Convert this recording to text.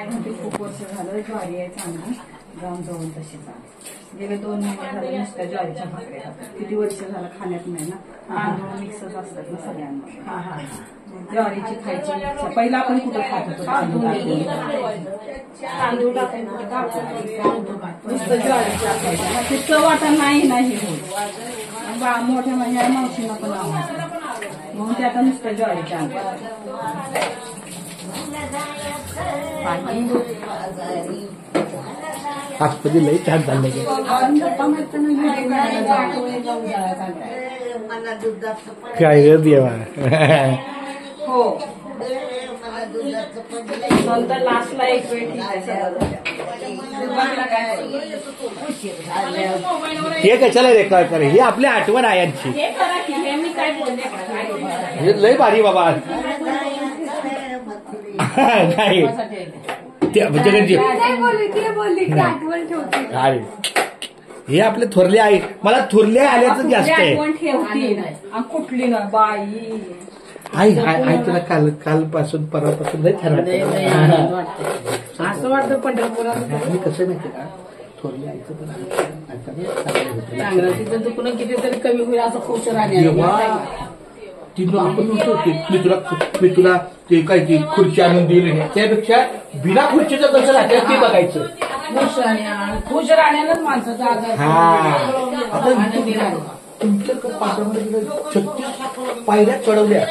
आई म्हणते खूप वर्ष झालं ज्वारी आहे चांगली जाऊन जाऊन तशी गेले 2 महिने झाले नुसत्या ज्वारीच्या भाकऱ्या खातात. किती वर्ष झालं खाण्यात नाही ना, तांदूळ मिक्सच असतात ना सगळ्यांमध्ये. ज्वारीची खायची इच्छा. पहिला आपण कुठं खात होतो तांदूळ नुसतं ज्वारीची असायचं ते चव वाटा नाही होत. मोठ्या माझ्या मावशीला पण आवडतं म्हणून ते आता नुसत्या ज्वारीच्या आजमध्ये लई छान चाललंय. काय देवा. हो नंतर लास्टला एक वेळ हे कशाला रेकॉर्ड करे, ही आपली आठवण आहे यांची. हे लय भारी बाबा. नाही हे आपले थोरले आहे. मला थोरले आल्याचं जास्त आहे. कुठली ना बाई आई तुला कालपासून परवापासून लय छान असं वाटतं पंढरपुरात मी कसं माहिती का, थोरले आईचं पण चांगलं तिथं दुखणं कितीतरी कमी होईल असं खुश राहणार. तिथून आपण म्हणतो मी तुला ते काय ती खुर्ची आणून दिली नाही, त्यापेक्षा बिना खुर्चीचं कसं राहतं ते बघायचं. खुश राहण्यालाच माणसाचा आता तुमच्या पाठामध्ये 36 पायऱ्या चढवल्या.